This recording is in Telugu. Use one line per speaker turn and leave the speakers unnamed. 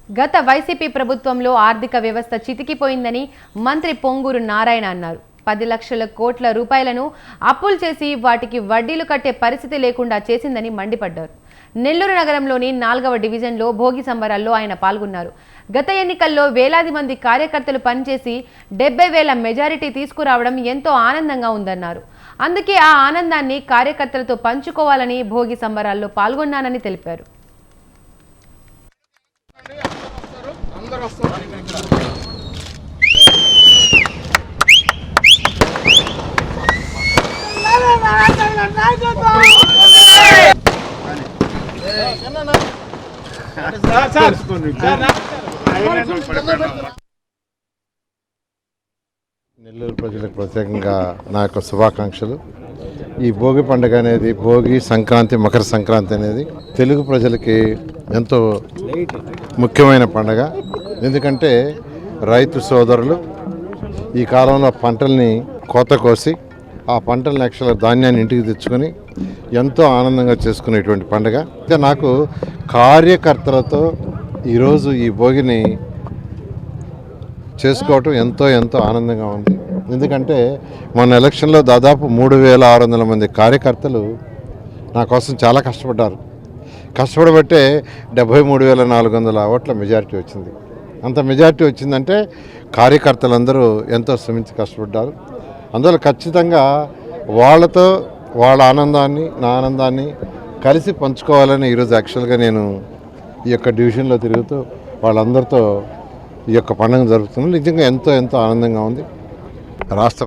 గత వైసీపీ ప్రభుత్వంలో ఆర్థిక వ్యవస్థ చితికిపోయిందని మంత్రి పొంగూరు నారాయణ అన్నారు. 10 లక్షల కోట్ల రూపాయలను అప్పులు చేసి వాటికి వడ్డీలు కట్టే పరిస్థితి లేకుండా చేసిందని మండిపడ్డారు. నెల్లూరు నగరంలోని 4వ డివిజన్లో భోగి సంబరాల్లో ఆయన పాల్గొన్నారు. గత ఎన్నికల్లో వేలాది మంది కార్యకర్తలు పనిచేసి 70,000 మెజారిటీ తీసుకురావడం ఎంతో ఆనందంగా ఉందన్నారు. అందుకే ఆ ఆనందాన్ని కార్యకర్తలతో పంచుకోవాలని భోగి సంబరాల్లో పాల్గొన్నానని తెలిపారు.
నెల్లూరు ప్రజలకు ప్రత్యేకంగా నా యొక్క శుభాకాంక్షలు. ఈ భోగి పండుగ అనేది భోగి సంక్రాంతి మకర సంక్రాంతి అనేది తెలుగు ప్రజలకి ఎంతో ముఖ్యమైన పండుగ. ఎందుకంటే రైతు సోదరులు ఈ కాలంలో పంటల్ని కోత కోసి ఆ పంటల లక్షల ధాన్యాన్ని ఇంటికి తెచ్చుకొని ఎంతో ఆనందంగా చేసుకునేటువంటి పండుగ. ఇంకా నాకు కార్యకర్తలతో ఈరోజు ఈ భోగిని చేసుకోవటం ఎంతో ఆనందంగా ఉంది. ఎందుకంటే మన ఎలక్షన్లో దాదాపు 3,600 మంది కార్యకర్తలు నా కోసం చాలా కష్టపడ్డారు. కష్టపడబట్టే 73,400 ఓట్ల మెజారిటీ వచ్చింది. అంత మెజారిటీ వచ్చిందంటే కార్యకర్తలందరూ ఎంతో శ్రమించి కష్టపడ్డారు. అందువల్ల ఖచ్చితంగా వాళ్ళతో వాళ్ళ ఆనందాన్ని నా ఆనందాన్ని కలిసి పంచుకోవాలని ఈరోజు యాక్చువల్గా నేను ఈ యొక్క డివిజన్లో తిరుగుతూ వాళ్ళందరితో ఈ యొక్క పండుగ జరుపుతున్నాను. నిజంగా ఎంతో ఆనందంగా ఉంది. రాష్ట్ర